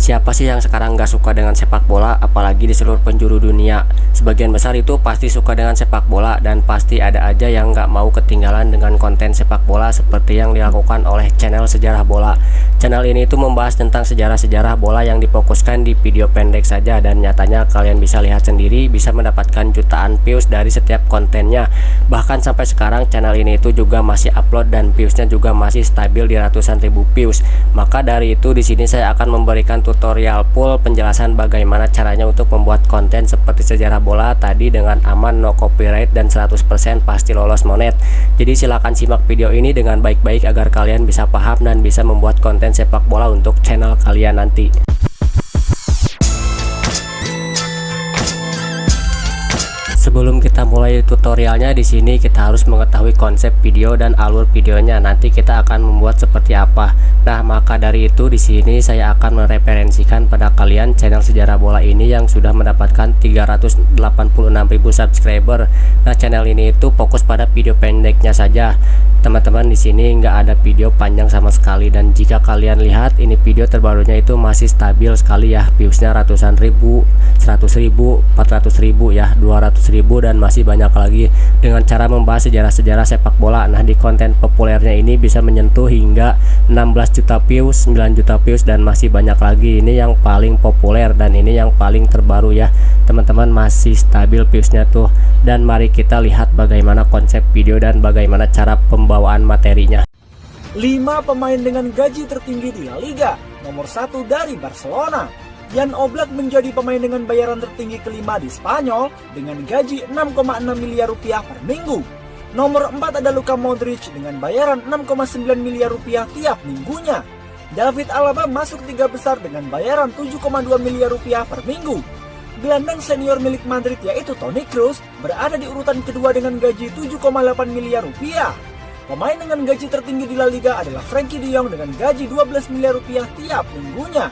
Siapa sih yang sekarang nggak suka dengan sepak bola, apalagi di seluruh penjuru dunia? Sebagian besar itu pasti suka dengan sepak bola, dan pasti ada aja yang nggak mau ketinggalan dengan konten sepak bola seperti yang dilakukan oleh channel Sejarah Bola. Channel ini itu membahas tentang sejarah-sejarah bola yang difokuskan di video pendek saja, dan nyatanya kalian bisa lihat sendiri bisa mendapatkan jutaan views dari setiap kontennya. Bahkan sampai sekarang channel ini itu juga masih upload dan viewsnya juga masih stabil di ratusan ribu views. Maka dari itu di sini saya akan memberikan tutorial full penjelasan bagaimana caranya untuk membuat konten seperti sejarah bola tadi dengan aman, no copyright, dan 100% pasti lolos monet. Jadi silahkan simak video ini dengan baik-baik agar kalian bisa paham dan bisa membuat konten sepak bola untuk channel kalian nanti. Sebelum kita mulai tutorialnya, di sini kita harus mengetahui konsep video dan alur videonya. Nanti kita akan membuat seperti apa. Nah, maka dari itu di sini saya akan mereferensikan pada kalian channel Sejarah Bola ini yang sudah mendapatkan 386.000 subscriber. Nah, channel ini itu fokus pada video pendeknya saja. Teman-teman, di sini nggak ada video panjang sama sekali, dan jika kalian lihat ini video terbarunya itu masih stabil sekali ya, viewsnya ratusan ribu, 100.000, 400.000 ya, 200.000, dan masih banyak lagi dengan cara membahas sejarah-sejarah sepak bola. Nah, di konten populernya ini bisa menyentuh hingga 16 juta views, 9 juta views, dan masih banyak lagi. Ini yang paling populer dan ini yang paling terbaru ya teman-teman, masih stabil viewsnya tuh. Dan mari kita lihat bagaimana konsep video dan bagaimana cara pembawaan materinya. 5 pemain dengan gaji tertinggi di La Liga. Nomor 1 dari Barcelona, Jan Oblak menjadi pemain dengan bayaran tertinggi kelima di Spanyol dengan gaji 6,6 miliar rupiah per minggu. Nomor 4 ada Luka Modric dengan bayaran 6,9 miliar rupiah tiap minggunya. David Alaba masuk 3 besar dengan bayaran 7,2 miliar rupiah per minggu. Gelandang senior milik Madrid yaitu Toni Kroos berada di urutan kedua dengan gaji 7,8 miliar rupiah. Pemain dengan gaji tertinggi di La Liga adalah Frenkie de Jong dengan gaji 12 miliar rupiah tiap minggunya.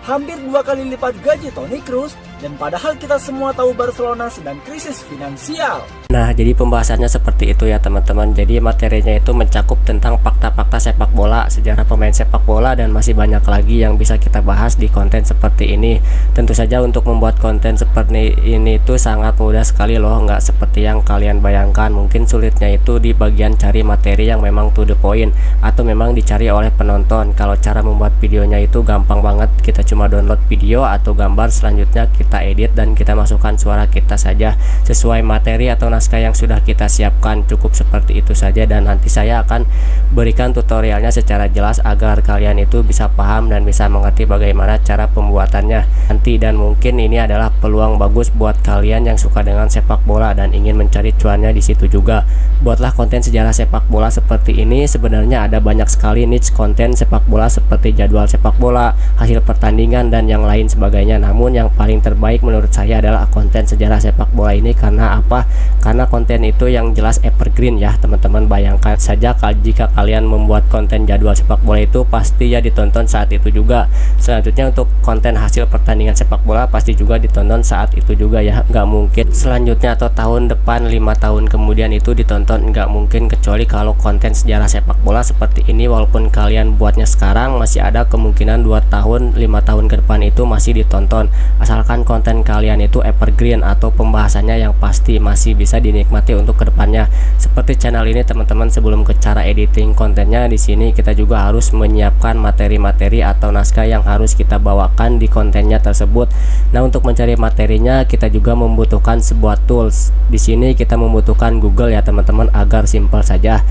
Hampir 2 kali lipat gaji Toni Kroos, dan padahal kita semua tahu Barcelona sedang krisis finansial. Nah, jadi pembahasannya seperti itu ya teman-teman. Jadi materinya itu mencakup tentang fakta-fakta sepak bola, sejarah pemain sepak bola, dan masih banyak lagi yang bisa kita bahas di konten seperti ini. Tentu saja untuk membuat konten seperti ini itu sangat mudah sekali loh, nggak seperti yang kalian bayangkan. Mungkin sulitnya itu di bagian cari materi yang memang to the point atau memang dicari oleh penonton. Kalau cara membuat videonya itu gampang banget, kita cuma download video atau gambar, selanjutnya kita edit dan kita masukkan suara kita saja sesuai materi atau naskah yang sudah kita siapkan. Cukup seperti itu saja, dan nanti saya akan berikan tutorialnya secara jelas agar kalian itu bisa paham dan bisa mengerti bagaimana cara pembuatannya nanti. Dan mungkin ini adalah peluang bagus buat kalian yang suka dengan sepak bola dan ingin mencari cuannya di situ juga. Buatlah konten sejarah sepak bola seperti ini. Sebenarnya ada banyak sekali niche konten sepak bola seperti jadwal sepak bola, hasil pertandingan, dan yang lain sebagainya. Namun yang paling terbaik menurut saya adalah konten sejarah sepak bola ini. Karena apa? Karena konten itu yang jelas evergreen ya teman-teman. Bayangkan saja jika kalian membuat konten jadwal sepak bola itu pasti ya ditonton saat itu juga. Selanjutnya untuk konten hasil pertandingan sepak bola pasti juga ditonton saat itu juga ya. Nggak mungkin selanjutnya atau tahun depan, 5 tahun kemudian itu ditonton, nggak mungkin. Kecuali kalau konten sejarah sepak bola seperti ini, walaupun kalian buatnya sekarang, masih ada kemungkinan 2 tahun, 5 tahun ke depan itu masih ditonton, asalkan konten kalian itu evergreen atau pembahasannya yang pasti masih bisa dinikmati untuk kedepannya. Seperti channel ini teman-teman, sebelum ke cara editing kontennya, di sini kita juga harus menyiapkan materi-materi atau naskah yang harus kita bawakan di kontennya tersebut. Nah, untuk mencari materinya kita juga membutuhkan sebuah tools. Di sini kita membutuhkan Google ya teman-teman, agar simpel saja.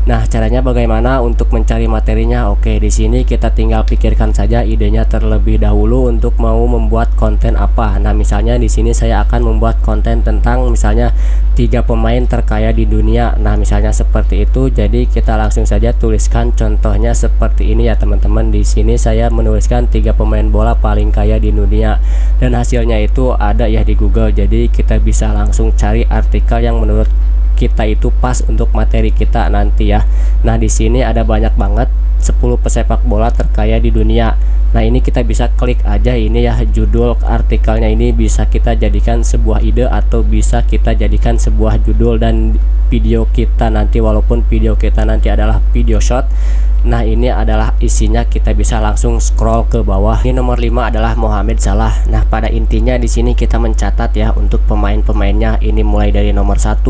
Nah, caranya bagaimana untuk mencari materinya? Oke, di sini kita tinggal pikirkan saja idenya terlebih dahulu untuk mau membuat konten apa. Nah, misalnya di sini saya akan membuat konten tentang misalnya 3 pemain terkaya di dunia. Nah, misalnya seperti itu. Jadi kita langsung saja tuliskan contohnya seperti ini ya teman-teman. Di sini saya menuliskan 3 pemain bola paling kaya di dunia. dan hasilnya itu ada ya di Google. Jadi kita bisa langsung cari artikel yang menurut kita itu pas untuk materi kita nanti ya. Nah, di sini ada banyak banget 10 pesepak bola terkaya di dunia. Nah, ini kita bisa klik aja ini ya, judul artikelnya ini bisa kita jadikan sebuah ide atau bisa kita jadikan sebuah judul dan video kita nanti, walaupun video kita nanti adalah video short. Nah, ini adalah isinya, kita bisa langsung scroll ke bawah. Ini nomor 5 adalah Mohamed Salah. Nah, pada intinya di sini kita mencatat ya untuk pemain-pemainnya, ini mulai dari nomor 1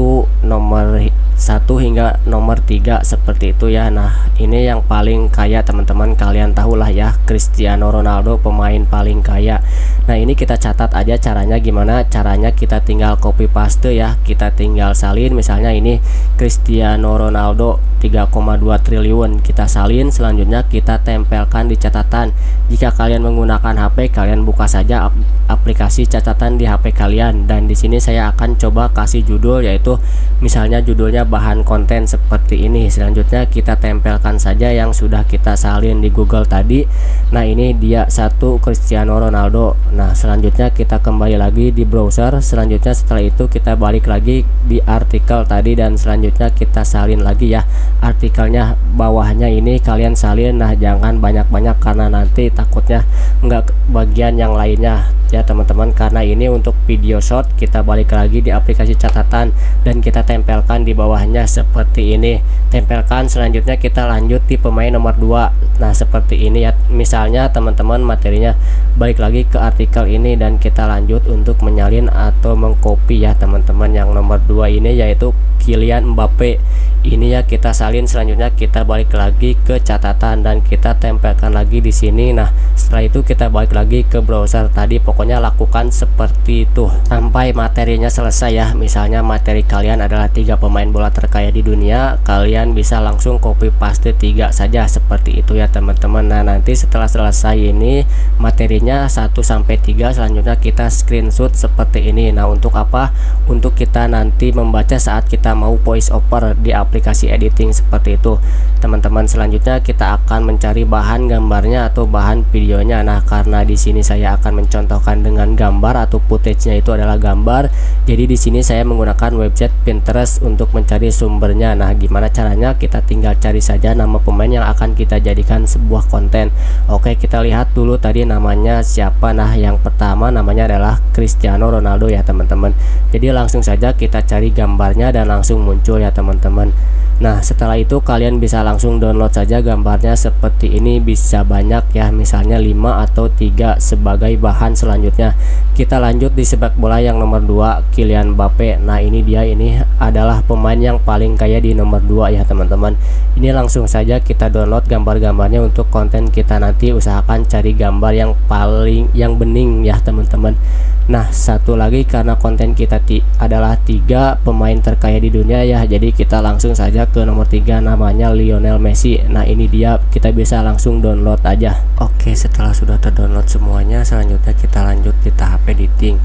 hingga nomor 3 seperti itu ya. Nah, ini yang paling kaya teman-teman, kalian tahulah ya, Cristiano Ronaldo pemain paling kaya. Nah, ini kita catat aja caranya gimana. Caranya kita tinggal copy paste ya, kita tinggal salin. Misalnya ini Cristiano Ronaldo 3,2 triliun, kita salin. Selanjutnya kita tempelkan di catatan. Jika kalian menggunakan HP, kalian buka saja aplikasi catatan di HP kalian, dan di sini saya akan coba kasih judul, yaitu misalnya judulnya bahan konten seperti ini. Selanjutnya kita tempelkan saja yang sudah kita salin di Google tadi. Nah, ini dia satu Cristiano Ronaldo. Nah, selanjutnya kita kembali lagi di browser. Selanjutnya setelah itu kita balik lagi di artikel tadi, dan selanjutnya kita salin lagi ya artikelnya. Bawahnya ini kalian salin. Nah, jangan banyak-banyak karena nanti takutnya enggak bagian yang lainnya ya teman-teman, karena ini untuk video short. Kita balik lagi di aplikasi catatan dan kita tempelkan di bawahnya seperti ini, tempelkan. Selanjutnya kita lanjut di pemain nomor 2. Nah, seperti ini ya, misalnya teman-teman materinya balik lagi ke artikel ini dan kita lanjut untuk menyalin atau mengcopy ya teman-teman. Yang nomor 2 ini yaitu Kylian Mbappe. Ini ya kita salin. Selanjutnya kita balik lagi ke catatan dan kita tempelkan lagi di sini. Nah, setelah itu kita balik lagi ke browser tadi. Pokoknya lakukan seperti itu sampai materinya selesai ya. Misalnya materi kalian adalah 3 pemain bola terkaya di dunia, kalian bisa langsung copy paste 3 saja seperti itu ya teman-teman. Nah, nanti setelah selesai ini materinya 1 sampai 3, selanjutnya kita screenshot seperti ini. Nah, untuk apa? Untuk kita nanti membaca saat kita mau voice over di aplikasi editing seperti itu teman-teman. Selanjutnya kita akan mencari bahan gambarnya atau bahan videonya. Nah, karena di sini saya akan mencontohkan dengan gambar atau footage-nya itu adalah gambar, jadi di sini saya menggunakan website Pinterest untuk mencari sumbernya. Nah, gimana caranya? Kita tinggal cari saja nama pemain yang akan kita jadikan sebuah konten. Oke, kita lihat dulu tadi namanya siapa. Nah, yang pertama namanya adalah Cristiano Ronaldo ya teman-teman. Jadi langsung saja kita cari gambarnya dan langsung muncul ya teman-teman. Nah, setelah itu kalian bisa langsung download saja gambarnya seperti ini, bisa banyak ya, misalnya 5 atau 3 sebagai bahan. Selanjutnya kita lanjut di sepak bola yang nomor 2, Kylian Mbappe. Nah, ini dia, ini adalah pemain yang paling kaya di nomor 2 ya teman-teman. Ini langsung saja kita download gambar-gambarnya untuk konten kita nanti. Usahakan cari gambar yang bening ya teman-teman. Nah, satu lagi, karena konten kita adalah 3 pemain terkaya di dunia ya, jadi kita langsung saja ke nomor 3, namanya Lionel Messi. Nah, ini dia, kita bisa langsung download aja. Oke, setelah sudah terdownload semuanya, selanjutnya kita lanjut di tahap editing.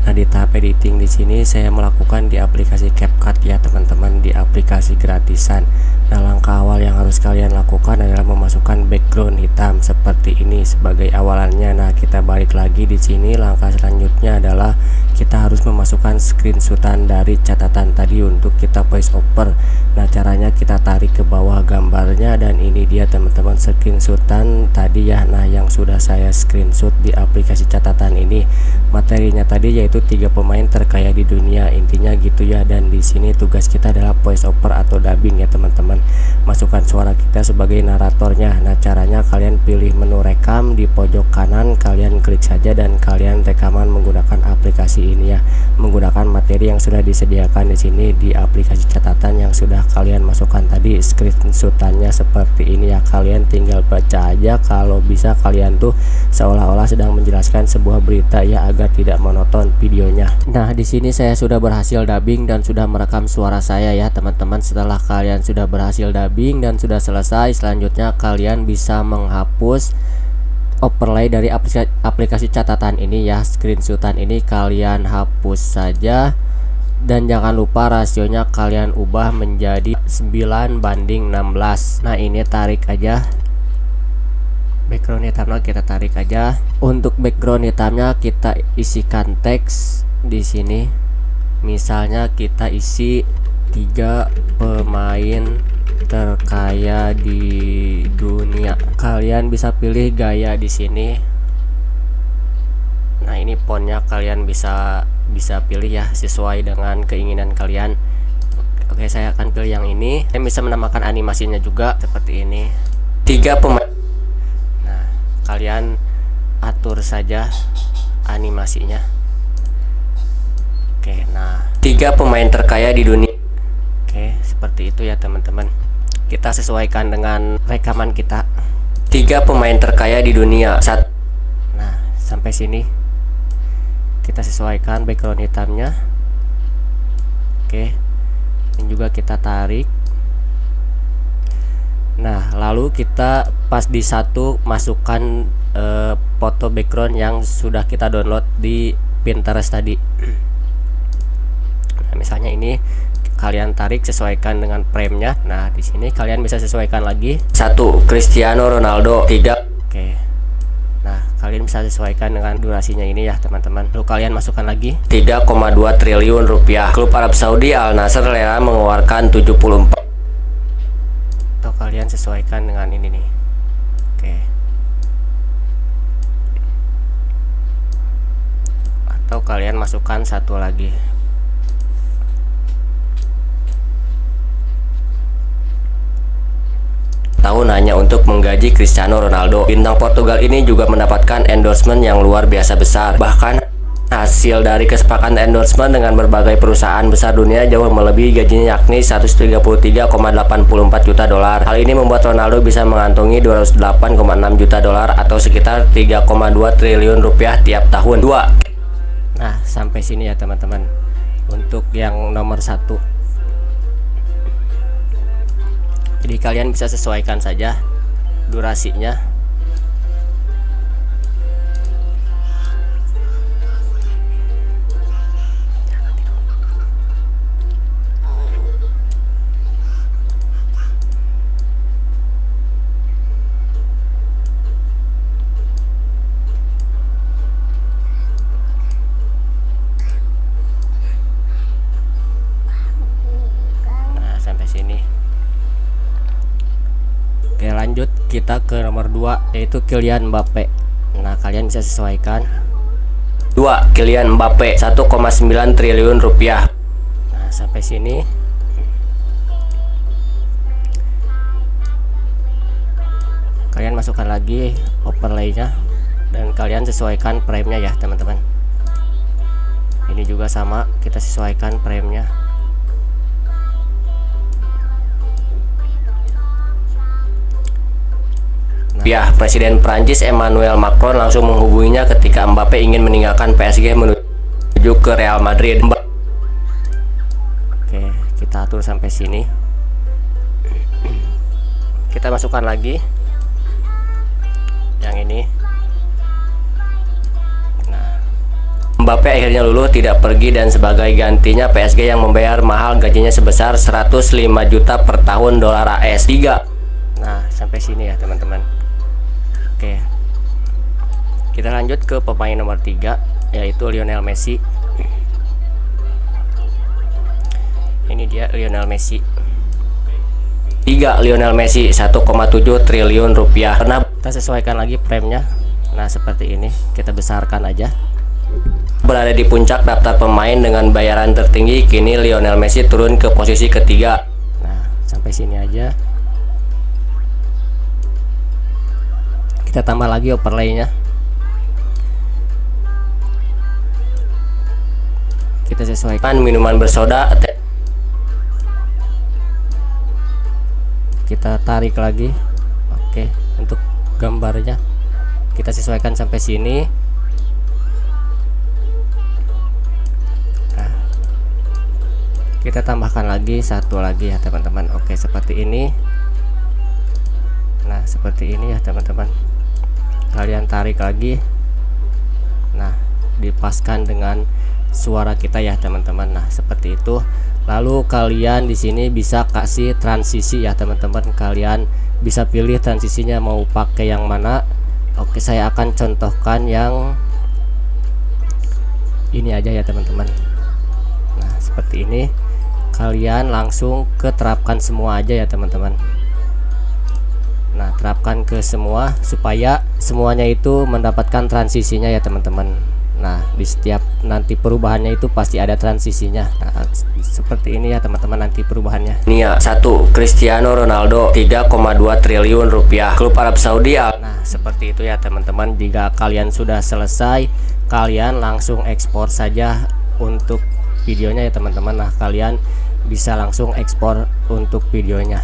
Nah, di tahap editing di sini saya melakukan di aplikasi CapCut ya teman-teman, di aplikasi gratisan. Nah, langkah awal yang harus kalian lakukan adalah memasukkan background hitam seperti ini sebagai awalannya. Nah, kita balik lagi di sini. Langkah selanjutnya adalah kita harus memasukkan screenshotan dari catatan tadi untuk kita voice over. Nah, caranya kita tarik ke bawah gambarnya, dan ini dia teman-teman screenshotan tadi ya. Nah, yang sudah saya screenshot di aplikasi catatan ini materinya tadi, yaitu 3 pemain terkaya di dunia, intinya gitu ya. Dan di sini tugas kita adalah voice over atau dubbing ya teman-teman. Masukkan suara kita sebagai naratornya. Nah, caranya kalian pilih menu rekam di pojok kanan, kalian klik saja dan kalian rekaman menggunakan aplikasi ini ya, menggunakan materi yang sudah disediakan di sini di aplikasi catatan yang sudah kalian masukkan tadi screenshotannya seperti ini ya. Kalian tinggal baca aja, kalau bisa kalian tuh seolah-olah sedang menjelaskan sebuah berita ya, agar tidak monoton videonya. Nah, di sini saya sudah berhasil dubbing dan sudah merekam suara saya ya teman-teman. Setelah kalian sudah berhasil dubbing dan sudah selesai, selanjutnya kalian bisa menghapus overlay dari aplikasi catatan ini ya. Screenshotan ini kalian hapus saja, dan jangan lupa rasionya kalian ubah menjadi 9:16. Nah, ini tarik aja. Background hitamnya kita tarik aja. Untuk background hitamnya kita isikan teks di sini. Misalnya kita isi 3 pemain terkaya di dunia. Kalian bisa pilih gaya di sini. Nah, ini fontnya kalian bisa pilih ya sesuai dengan keinginan kalian. Oke, saya akan pilih yang ini. Kalian bisa menambahkan animasinya juga seperti ini. 3 pemain. Nah, kalian atur saja animasinya. Oke, nah 3 pemain terkaya di dunia. Oke, seperti itu ya teman-teman. Kita sesuaikan dengan rekaman kita. 3 pemain terkaya di dunia. Nah, sampai sini kita sesuaikan background hitamnya. Oke, ini juga kita tarik. Nah, lalu kita pas di satu masukkan foto background yang sudah kita download di Pinterest tadi. Nah, misalnya ini kalian tarik sesuaikan dengan frame-nya. Nah, di sini kalian bisa sesuaikan lagi. 1 Cristiano Ronaldo. 3. Oke. Nah, kalian bisa sesuaikan dengan durasinya ini ya teman-teman. Lalu kalian masukkan lagi 3,2 triliun rupiah. Klub Arab Saudi Al Nassr rela mengeluarkan 74. Atau kalian sesuaikan dengan ini nih. Oke. Atau kalian masukkan satu lagi. Tahun hanya untuk menggaji Cristiano Ronaldo. Bintang Portugal ini juga mendapatkan endorsement yang luar biasa besar. Bahkan hasil dari kesepakatan endorsement dengan berbagai perusahaan besar dunia jauh melebihi gajinya, yakni 133,84 juta dolar. Hal ini membuat Ronaldo bisa mengantongi 208,6 juta dolar atau sekitar 3,2 triliun rupiah tiap tahun. 2. Nah, sampai sini ya teman-teman. Untuk yang nomor 1. Jadi kalian bisa sesuaikan saja durasinya. Nah, sampai sini. Oke, lanjut kita ke nomor 2 yaitu Kylian Mbappe. Nah, kalian bisa sesuaikan. 2 Kylian Mbappe 1,9 triliun rupiah. Nah, sampai sini. Kalian masukkan lagi overlay-nya dan kalian sesuaikan frame-nya ya teman-teman. Ini juga sama, kita sesuaikan frame-nya. Ya, Presiden Prancis Emmanuel Macron langsung menghubunginya ketika Mbappe ingin meninggalkan PSG menuju ke Real Madrid. Oke, kita atur sampai sini. Kita masukkan lagi yang ini. Nah, Mbappe akhirnya luluh tidak pergi dan sebagai gantinya PSG yang membayar mahal gajinya sebesar 105 juta per tahun dolar AS. 3. Nah, sampai sini ya teman-teman. Oke, kita lanjut ke pemain nomor 3 yaitu Lionel Messi. Ini dia Lionel Messi. 3 Lionel Messi 1,7 triliun rupiah. Karena kita sesuaikan lagi frame-nya. Nah, seperti ini kita besarkan aja. Berada di puncak daftar pemain dengan bayaran tertinggi, kini Lionel Messi turun ke posisi ketiga. Nah, sampai sini aja. Kita tambah lagi overlay-nya. Kita sesuaikan minuman bersoda. Kita tarik lagi. Oke, untuk gambarnya kita sesuaikan sampai sini. Nah, kita tambahkan lagi satu lagi ya teman-teman. Oke, seperti ini. Nah, seperti ini ya teman-teman. Kalian tarik lagi. Nah, dipaskan dengan suara kita ya teman-teman. Nah, seperti itu. Lalu kalian di sini bisa kasih transisi ya teman-teman. Kalian bisa pilih transisinya mau pakai yang mana. Oke, saya akan contohkan yang ini aja ya teman-teman. Nah seperti ini, kalian langsung ke terapkan semua aja ya teman-teman. Nah terapkan ke semua supaya semuanya itu mendapatkan transisinya ya teman-teman. Nah di setiap nanti perubahannya itu pasti ada transisinya. Nah seperti ini ya teman-teman nanti perubahannya. Nia 1. Cristiano Ronaldo 3,2 triliun rupiah, klub Arab Saudi Al. Nah seperti itu ya teman-teman. Jika kalian sudah selesai, kalian langsung ekspor saja untuk videonya ya teman-teman. Nah kalian bisa langsung ekspor untuk videonya.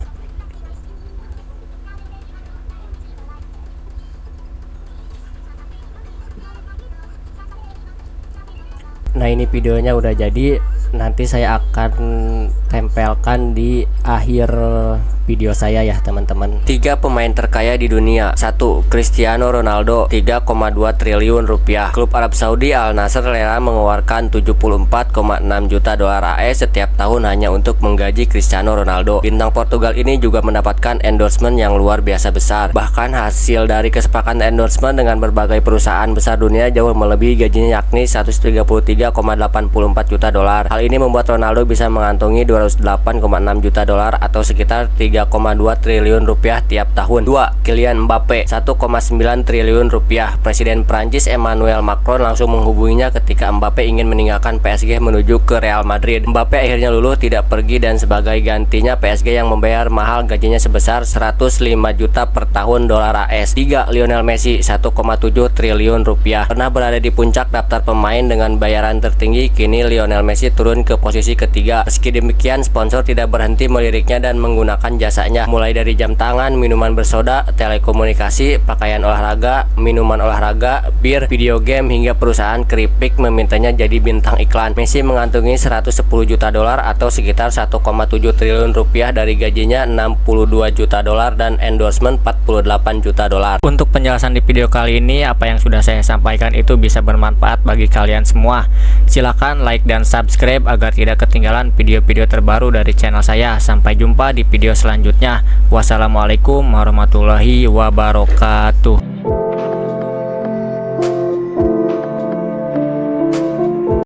Nah ini videonya udah jadi, nanti saya akan tempelkan di akhir video saya ya teman-teman. 3 pemain terkaya di dunia. 1. Cristiano Ronaldo 3,2 triliun rupiah, klub Arab Saudi Al Nassr rela mengeluarkan 74,6 juta dolar AS setiap tahun hanya untuk menggaji Cristiano Ronaldo. Bintang Portugal ini juga mendapatkan endorsement yang luar biasa besar. Bahkan hasil dari kesepakatan endorsement dengan berbagai perusahaan besar dunia jauh melebihi gajinya, yakni 133,84 juta dolar. Hal ini membuat Ronaldo bisa mengantongi 208,6 juta dolar atau sekitar 3,2 triliun rupiah tiap tahun. 2. Kylian Mbappe 1,9 triliun rupiah. Presiden Prancis Emmanuel Macron langsung menghubunginya ketika Mbappe ingin meninggalkan PSG menuju ke Real Madrid. Mbappe akhirnya luluh tidak pergi dan sebagai gantinya PSG yang membayar mahal gajinya sebesar 105 juta per tahun dolar AS. 3. Lionel Messi 1,7 triliun rupiah. Pernah berada di puncak daftar pemain dengan bayaran tertinggi, kini Lionel Messi turun ke posisi ketiga. Meski demikian, sponsor tidak berhenti meliriknya dan menggunakan jasanya, mulai dari jam tangan, minuman bersoda, telekomunikasi, pakaian olahraga, minuman olahraga, bir, video game, hingga perusahaan keripik memintanya jadi bintang iklan. Messi mengantongi 110 juta dolar atau sekitar 1,7 triliun rupiah dari gajinya 62 juta dolar dan endorsement 48 juta dolar. Untuk penjelasan di video kali ini, apa yang sudah saya sampaikan itu bisa bermanfaat bagi kalian semua. Silakan like dan subscribe agar tidak ketinggalan video-video terbaru dari channel saya. Sampai jumpa di video selanjutnya. Wassalamualaikum warahmatullahi wabarakatuh.